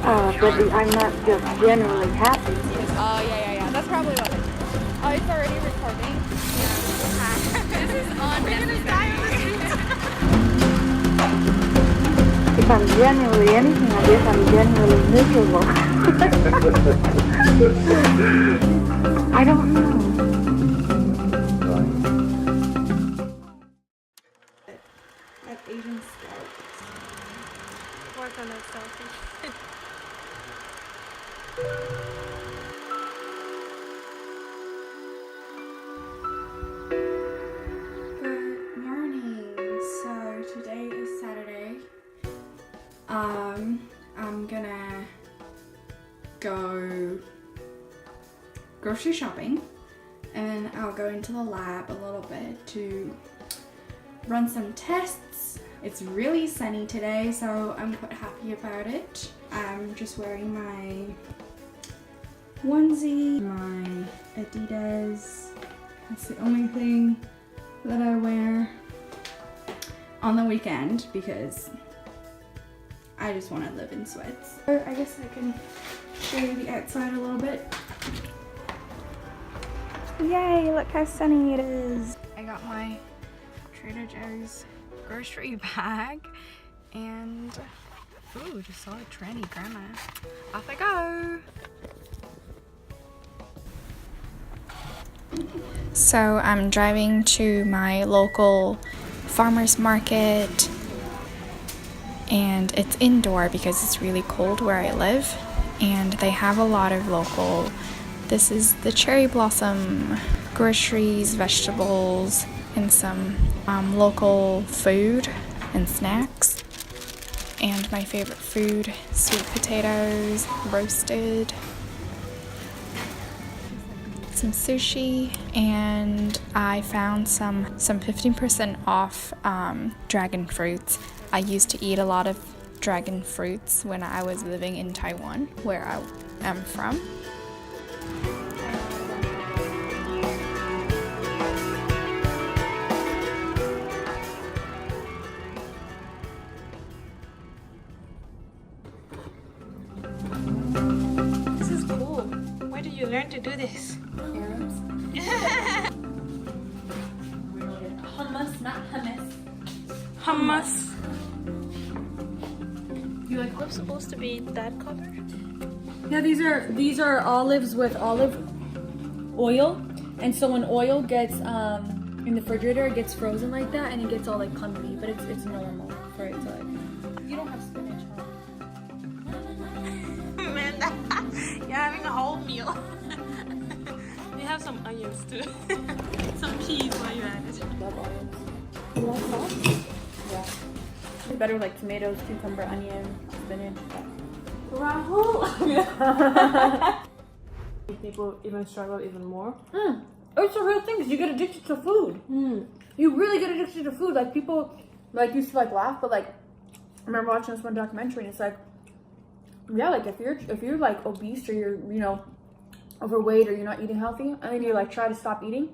But I'm not just generally happy. Oh, yeah. That's probably what it is. Oh, it's already recording? Yeah. This is unnecessary. If I'm generally anything, I guess I'm generally miserable. I don't know. That Asian scout. Work on that selfie. Good morning. So today is Saturday. I'm gonna go grocery shopping and I'll go into the lab a little bit to run some tests. It's really sunny today, so I'm quite happy about it. I'm just wearing my onesie, my Adidas. That's the only thing that I wear on the weekend because I just want to live in sweats. So I guess I can show you the outside a little bit. Yay, look how sunny it is. I got my Trader Joe's grocery bag and ooh, just saw a trendy grandma. Off I go. So I'm driving to my local farmer's market and it's indoor because it's really cold where I live and they have a lot of local, this is the cherry blossom groceries, vegetables, and some local food and snacks. And my favorite food, sweet potatoes, roasted, some sushi, and I found some 15% off dragon fruits. I used to eat a lot of dragon fruits when I was living in Taiwan, where I am from. This is cool. Where did you learn to do this? Arabs. Hummus, not hummus. Hummus. You like what's supposed to be that color? Yeah, these are olives with olive oil, and so when oil gets in the refrigerator, it gets frozen like that, and it gets all like clumpy. But it's normal for it to like. You don't have spinach, huh? Man, you're having a whole meal. We have some onions too. Some peas while you're at it. Love onions. You like sauce? Yeah. It's better with like tomatoes, cucumber, onion, spinach. Rahul! People even struggle even more. It's a real thing because you get addicted to food. You really get addicted to food. Like people like used to like laugh, but like I remember watching this one documentary and it's like, yeah, like if you're like obese or you're, you know, overweight or you're not eating healthy and then you like try to stop eating,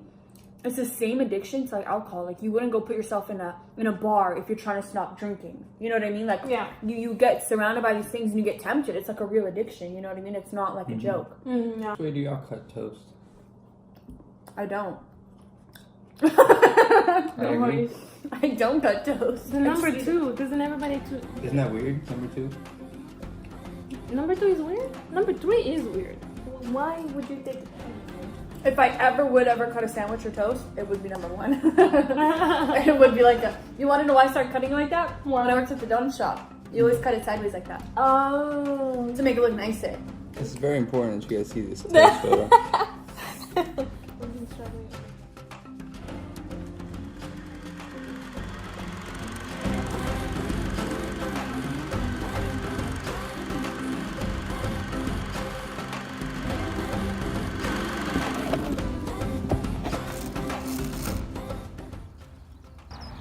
it's the same addiction to like alcohol. Like you wouldn't go put yourself in a bar if you're trying to stop drinking. You know what I mean? Like yeah, you get surrounded by these things and you get tempted. It's like a real addiction. You know what I mean? It's not like a joke. yeah. Where do y'all cut toast? I don't. I agree. I don't cut toast. The number two, doesn't everybody do? Isn't that weird? Number two? Number two is weird? Number three is weird. Why would you think? If I would ever cut a sandwich or toast, it would be number one. It would be like that. You want to know why I started cutting it like that? Why? When I worked at the donut shop, you always cut it sideways like that Oh. to make it look nicer. This is very important that you guys see this toast photo.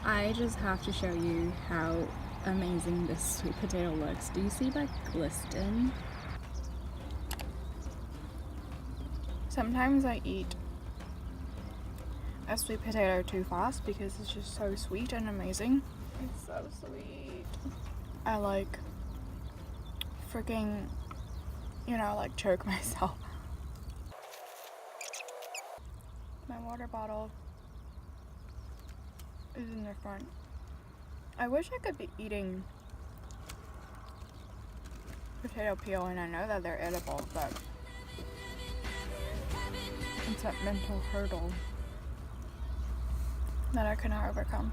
I just have to show you how amazing this sweet potato looks. Do you see that glisten? Sometimes I eat a sweet potato too fast because it's just so sweet and amazing. It's so sweet. I like freaking, you know, like choke myself. My water bottle is in the front. I wish I could be eating potato peel, and I know that they're edible, but it's that mental hurdle that I cannot overcome.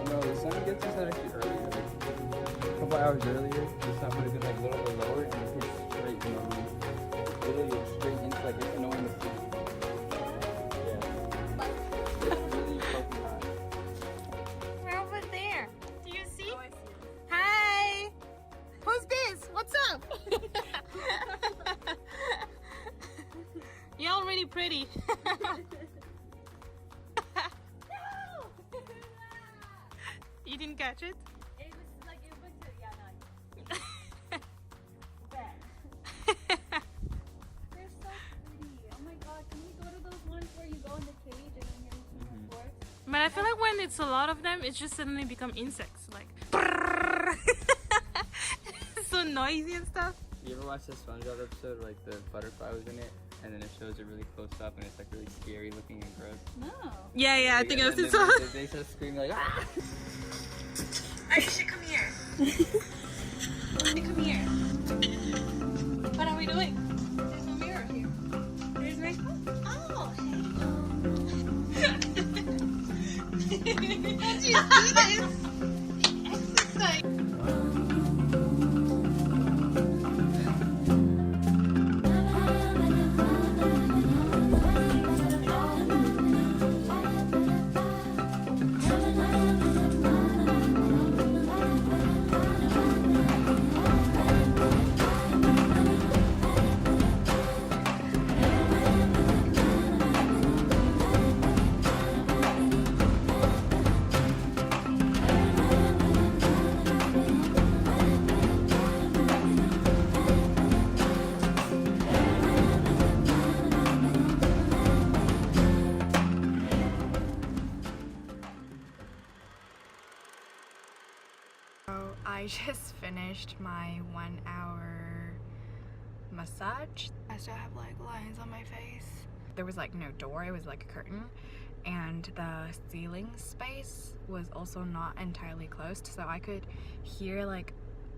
No, the sun gets us out actually earlier. A couple hours earlier, the sun would have been like a little bit lower and it hit straight, you know, literally straight into like it's annoying to see. Yeah. It's really fucking hot. We're over there. Do you see? Oh, I see. Hi. Who's this? What's up? You're already pretty. You didn't catch it? It was like it went to They're so pretty. Oh my god, can we go to those ones where you go in the cage and then you're eating your fork? But I feel like when it's a lot of them, it just suddenly become insects. Like, so noisy and stuff. You ever watch the SpongeBob episode where, like the butterfly was in it, and then it shows it really close up, and it's like really scary looking and gross? No. Yeah, I think I was and so. then they start screaming like, ah! Aicha, come here. Come here. What are we doing? There's a mirror here. There's my phone. Oh, hey. Don't you see this? Exercise. So I just finished my 1 hour massage. I still have like lines on my face. There was like no door, it was like a curtain, and the ceiling space was also not entirely closed, so I could hear like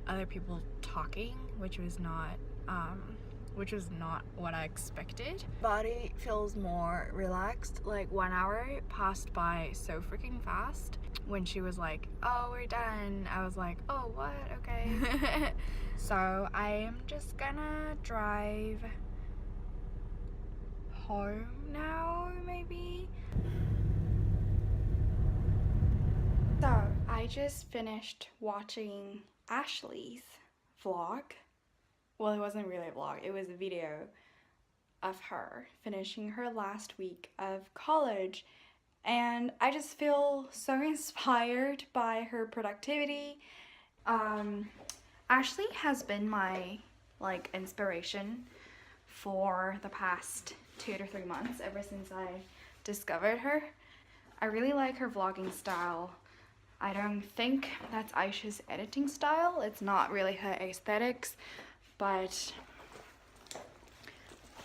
other people talking, which was not what I expected. Body feels more relaxed. Like 1 hour passed by so freaking fast. When she was like, oh, we're done, I was like, oh, what? Okay. So I am just gonna drive home now, maybe. So I just finished watching Ashley's vlog. Well, it wasn't really a vlog, it was a video of her finishing her last week of college, and I just feel so inspired by her productivity. Ashley has been my like inspiration for the past 2 to 3 months, ever since I discovered her. I really like her vlogging style. I don't think that's Aicha's editing style. It's not really her aesthetics, but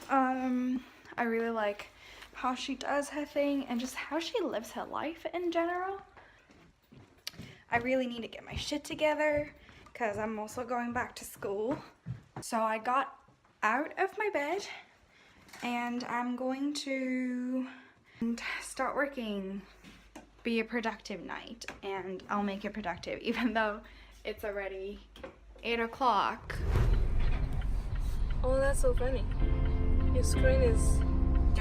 I really like how she does her thing and just how she lives her life in general. I really need to get my shit together because I'm also going back to school. So I got out of my bed and I'm going to start working. Be a productive night, and I'll make it productive even though it's already 8 o'clock. Oh, that's so funny. Your screen is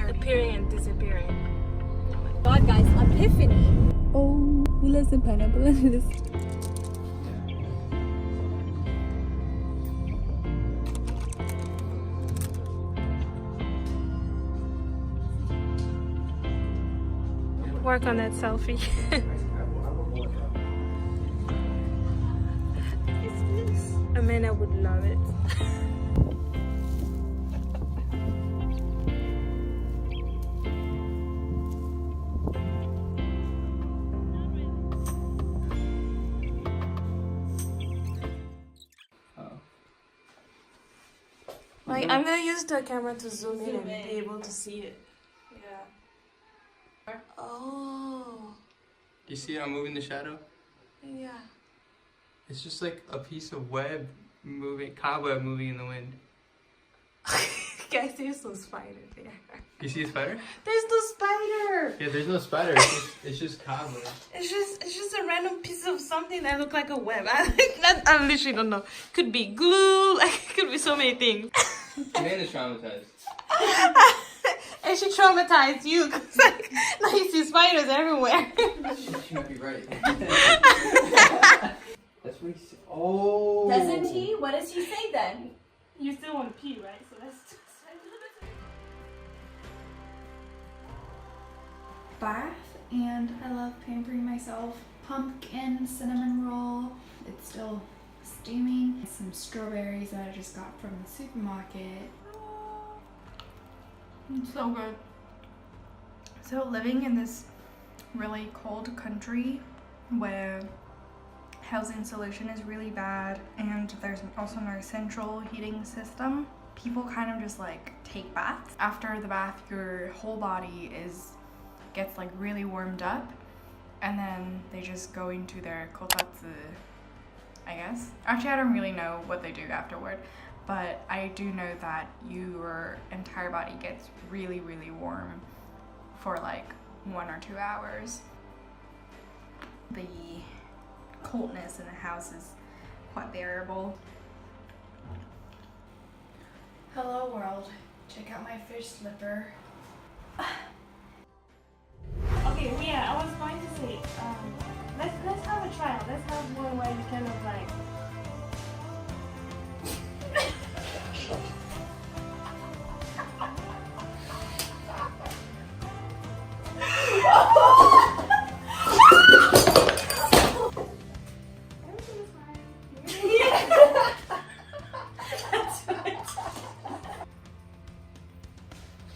appearing and disappearing. God, guys, epiphany. Oh, we listen pineapple in this. work on that selfie. Amanda would love it. Like, I'm gonna use the camera to zoom in and be able to see it. Yeah. Oh. You see how I'm moving the shadow? Yeah. It's just like a piece of web moving, cobweb moving in the wind. Guys, there's no spider there. You see a spider? There's no spider. Yeah, there's no spider. It's just cobweb. It's just a random piece of something that look like a web. I literally don't know. Could be glue. Like, it could be so many things. Amanda's traumatized. And she traumatized you because like now you see spiders everywhere. She might be right. That's what he said. Oh. Doesn't he? What does he say then? You still want to pee, right? So that's bath, and I love pampering myself. Pumpkin cinnamon roll. It's still steaming. Some strawberries that I just got from the supermarket. It's so good. So living in this really cold country where housing solution is really bad and there's also no central heating system, people kind of just like take baths. After the bath, your whole body gets like really warmed up, and then they just go into their kotatsu, I guess. Actually, I don't really know what they do afterward, but I do know that your entire body gets really, really warm for like 1 or 2 hours. The coldness in the house is quite bearable. Hello world. Check out my fish slipper. Okay, yeah, I was going to say, let's have a trial. Let's have one where you kind of like.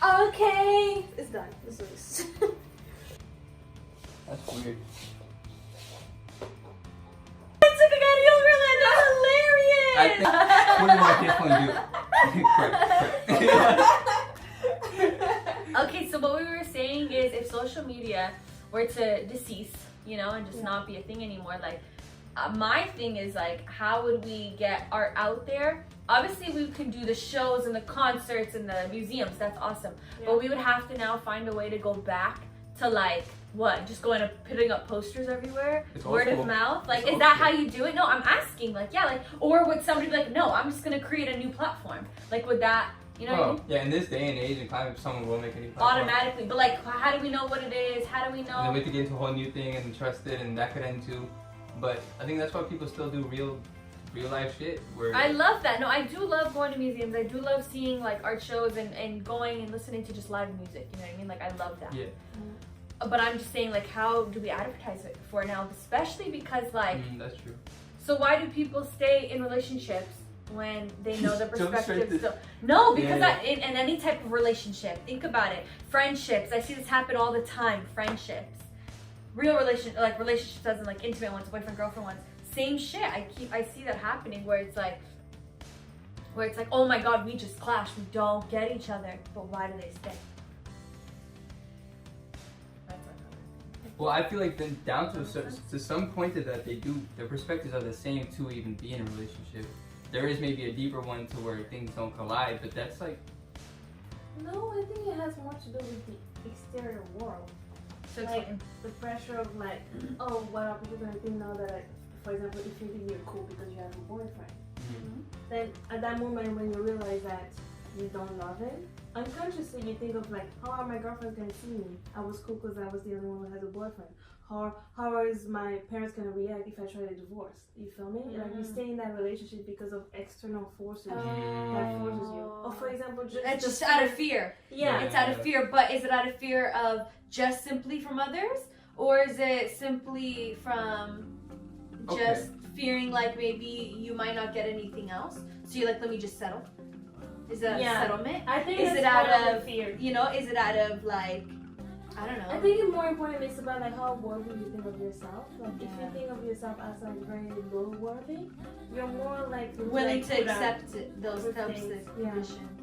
Okay. It's done. This is. That's weird. I took a guy over I think what do my kids want to do? Okay, so what we were saying is if social media were to decease, you know, and just not be a thing anymore, like my thing is like, how would we get art out there? Obviously we can do the shows and the concerts and the museums, that's awesome. Yeah. But we would have to now find a way to go back to like, what, just going to putting up posters everywhere? It's word of mouth? Like, is that how you do it? No, I'm asking, like, yeah, like, or would somebody be like, no, I'm just going to create a new platform? Like, would that, you know what I mean? Yeah, in this day and age and climate, someone will make a new platform. Automatically, but like, how do we know what it is? How do we know? And then we have to get into a whole new thing and trust it, and that could end too. But I think that's why people still do real life shit. Where I love that. No, I do love going to museums. I do love seeing like art shows and going and listening to just live music. You know what I mean? Like, I love that. Yeah. But I'm just saying, like, how do we advertise it for now? Especially because, like, that's true. So why do people stay in relationships when they know the Jump straight perspective? to- No, because in any type of relationship, think about it. Friendships, I see this happen all the time. Friendships, real relationships as in like intimate ones, boyfriend girlfriend ones. Same shit. I see that happening where it's like, oh my god, we just clashed. We don't get each other. But why do they stay? Well, I feel like then down to some point that they do, their perspectives are the same to even be in a relationship. There is maybe a deeper one to where things don't collide, but that's like. No, I think it has more to do with the exterior world. So like the pressure of like, oh, what are people gonna think now that for example, if you think you're cool because you have a boyfriend, then at that moment when you realize that you don't love him, unconsciously you think of like, how are my girlfriends gonna see me? I was cool because I was the only one who has a boyfriend. how is my parents gonna react if I try to divorce? You feel me? Like you stay in that relationship because of external forces that forces you. Or for example, It's just out of fear. Yeah. It's out of fear, but is it out of fear of just simply from others? Or is it simply from just fearing like maybe you might not get anything else? So you're like, let me just settle? Is it a settlement? I think is it's it out more of fear. You know, is it out of like, I don't know. I think it's more important it's about like how worthy you think of yourself. Like if you think of yourself as like very low worthy, you're more like willing to accept those types of yeah. conditions.